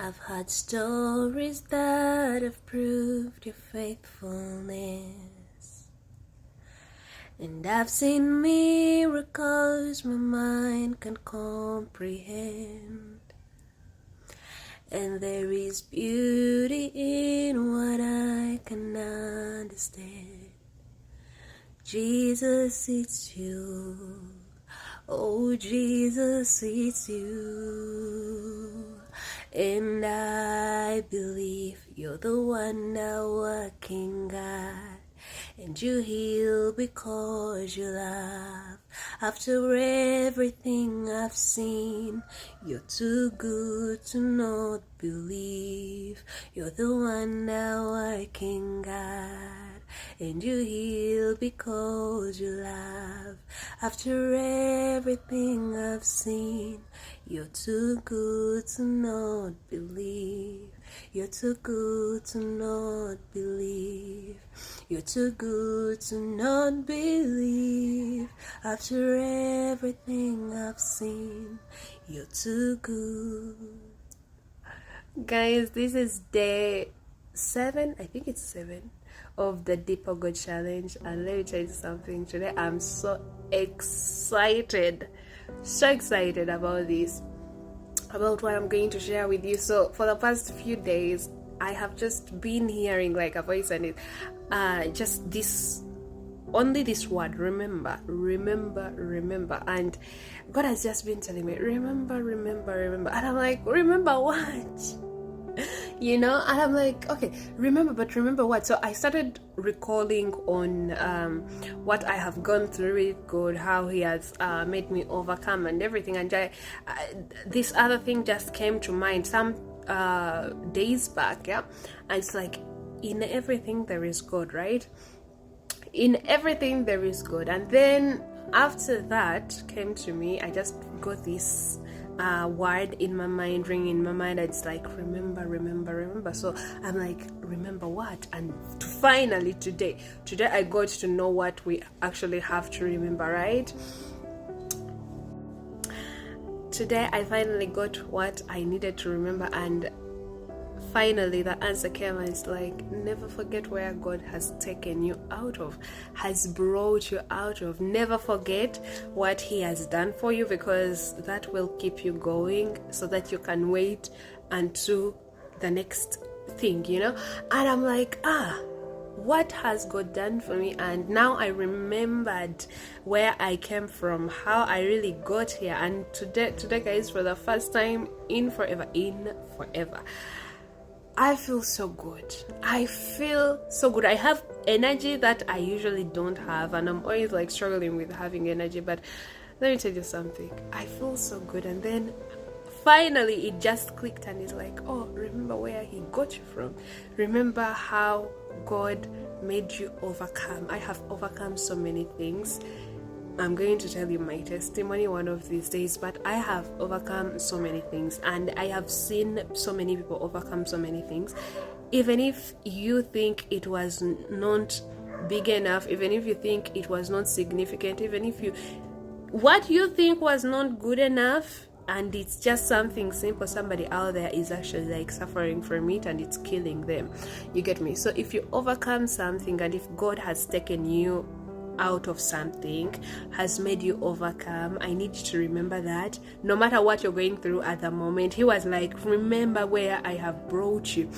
I've heard stories that have proved your faithfulness, and I've seen miracles my mind can comprehend. And there is beauty in what I can understand. Jesus, it's you. Oh, Jesus, it's you. And I believe you're the wonder-working God. And you heal because you love. After everything I've seen, you're too good to not believe. You're the wonder-working God. And you heal because you love. After everything I've seen, you're too good to not believe. You're too good to not believe. You're too good to not believe. After everything I've seen, you're too good. Guys, this is day 7, I think it's 7 of the Deeper God Challenge, and let me tell you something. Today I'm so excited about this, about what I'm going to share with you. So for the past few days I have just been hearing like a voice, and it just this word, remember. And God has just been telling me, remember. And I'm like, remember what? And I'm like, okay, remember what? So I started recalling on what I have gone through with God, how He has made me overcome and everything. And this other thing just came to mind some days back, yeah. And it's like, in everything there is God, right? In everything there is God. And then after that came to me, I just got this word in my mind, ring in my mind. It's like, remember. So I'm like, remember what? And finally today I got to know what we actually have to remember, right? Today I finally got what I needed to remember, and finally the answer came, and it's like, never forget where God has taken you out of, has brought you out of. Never forget what He has done for you, because that will keep you going, so that you can wait until the next thing, And I'm like, what has God done for me? And now I remembered where I came from, how I really got here. And today guys, for the first time in forever, I feel so good. I have energy that I usually don't have, and I'm always like struggling with having energy. But let me tell you something, I feel so good. And then finally it just clicked, and it's like, oh, remember where He got you from. Remember how God made you overcome. I have overcome so many things. I'm going to tell you my testimony one of these days, but I have overcome so many things, and I have seen so many people overcome so many things. Even if you think it was not big enough, even if you think it was not significant, even if what you think was not good enough, and it's just something simple, somebody out there is actually like suffering from it, and it's killing them. You get me? So if you overcome something, and if God has taken you out of something, has made you overcome, I need you to remember that no matter what you're going through at the moment, He was like, remember where I have brought you.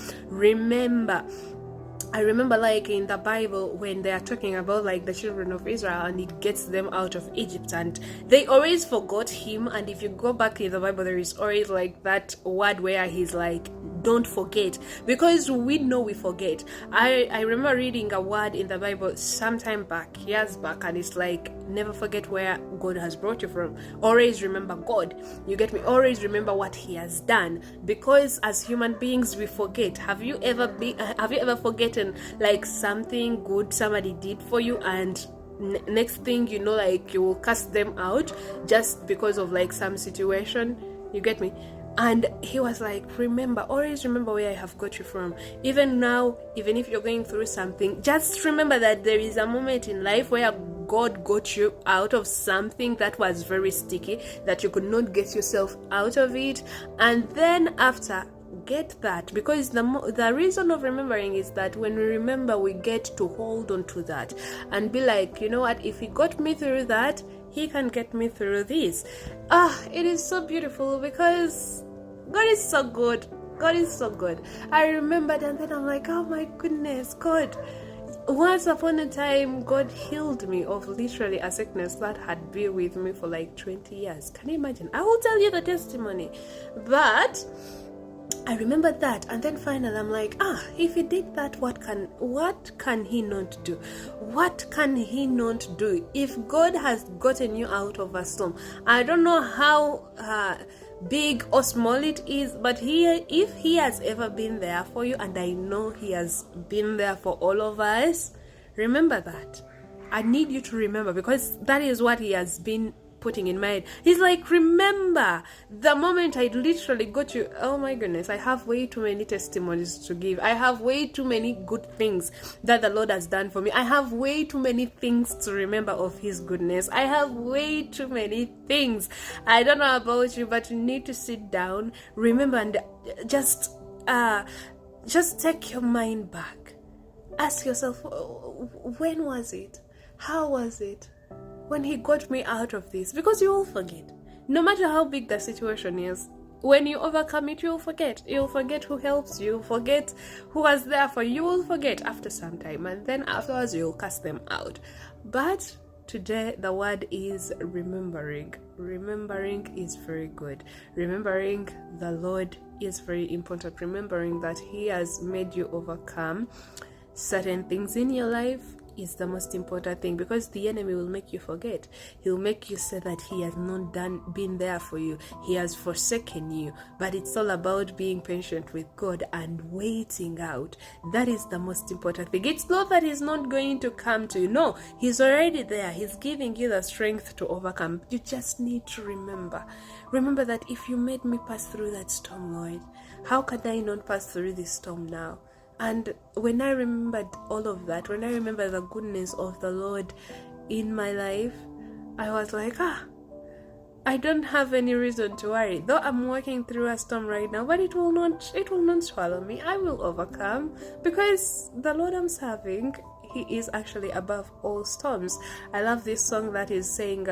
I remember like in the Bible when they are talking about like the children of Israel, and it gets them out of Egypt, and they always forgot Him. And if you go back in the Bible, there is always like that word where He's like, don't forget, because we know we forget. I remember reading a word in the Bible sometime back, years back, and it's like, never forget where God has brought you from. Always remember God. You get me? Always remember what He has done, because as human beings we forget. Have you ever forgotten like something good somebody did for you, and next thing you know, like you will cast them out just because of like some situation? You get me? And He was like, remember, always remember where I have got you from. Even now, even if you're going through something, just remember that there is a moment in life where God got you out of something that was very sticky, that you could not get yourself out of it. And then after, forget that, because the reason of remembering is that when we remember, we get to hold on to that and be like, you know what, if he got me through that, he can get me through this. It is so beautiful because God is so good. God is so good. I remembered, and then I'm like, oh my goodness, God. Once upon a time, God healed me of literally a sickness that had been with me for like 20 years. Can you imagine? I will tell you the testimony. But I remembered that, and then finally I'm like, if he did that, what can he not do? What can he not do? If God has gotten you out of a storm, I don't know how big or small it is, but if he has ever been there for you, and I know he has been there for all of us, remember that. I need you to remember, because that is what he has been putting in mind. He's like, remember the moment I literally got you. Oh my goodness, I have way too many testimonies to give. I have way too many good things that the Lord has done for me. I have way too many things to remember of his goodness. I have way too many things. I don't know about you, but you need to sit down, remember, and just take your mind back. Ask yourself, when was it? How was it when he got me out of this? Because you will forget. No matter how big the situation is, when you overcome it, you'll forget. You'll forget who helps you. You'll forget who was there for you. You will forget after some time, and then afterwards you'll cast them out. But today the word is remembering. Remembering is very good. Remembering the Lord is very important. Remembering that he has made you overcome certain things in your life is the most important thing, because the enemy will make you forget. He'll make you say that he has not been there for you. He has forsaken you. But it's all about being patient with God and waiting out. That is the most important thing. It's not that he's not going to come to you. No, he's already there. He's giving you the strength to overcome. You just need to remember. Remember that if you made me pass through that storm, Lord, how can I not pass through this storm now? And when I remembered all of that, when I remember the goodness of the Lord in my life, I was like, I don't have any reason to worry. Though I'm walking through a storm right now, but it will not swallow me. I will overcome, because the Lord I'm serving, he is actually above all storms. I love this song that is saying,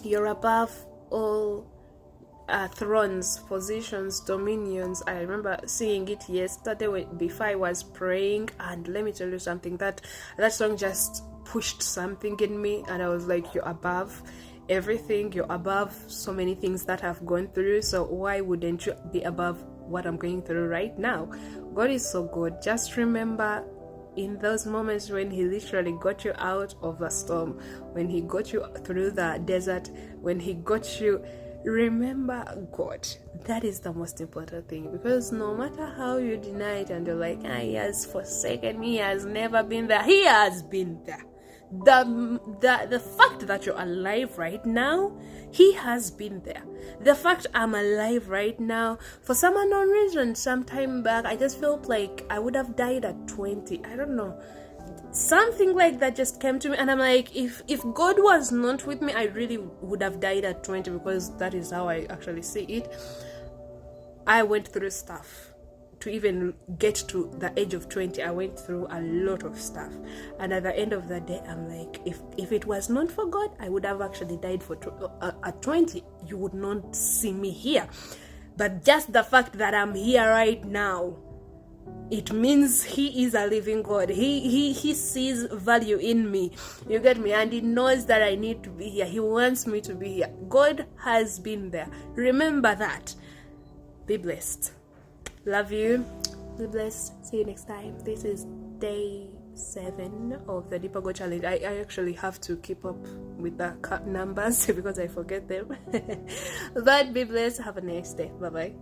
you're above all thrones, positions, dominions. I remember seeing it yesterday before I was praying, and let me tell you something, that song just pushed something in me, and I was like, you're above everything, you're above so many things that I've gone through, so why wouldn't you be above what I'm going through right now? God is so good. Just remember, in those moments when he literally got you out of the storm, when he got you through the desert, when he got you, remember God. That is the most important thing, because no matter how you deny it and you're like, he has forsaken me, he has never been there, he has been there. The fact that you're alive right now, he has been there. The fact I'm alive right now, for some unknown reason, some time back, I just felt like I would have died at 20. I don't know, something like that just came to me, and I'm like, if God was not with me, I really would have died at 20, because that is how I actually see it. I went through stuff to even get to the age of 20. I went through a lot of stuff, and at the end of the day, I'm like, if it was not for God, I would have actually died at 20. You would not see me here. But just the fact that I'm here right now, it means he is a living God. He sees value in me. You get me? And he knows that I need to be here. He wants me to be here. God has been there. Remember that. Be blessed. Love you. Be blessed. See you next time. This is day 7 of the Deeper God Challenge. I actually have to keep up with the numbers because I forget them. But be blessed. Have a nice day. Bye-bye.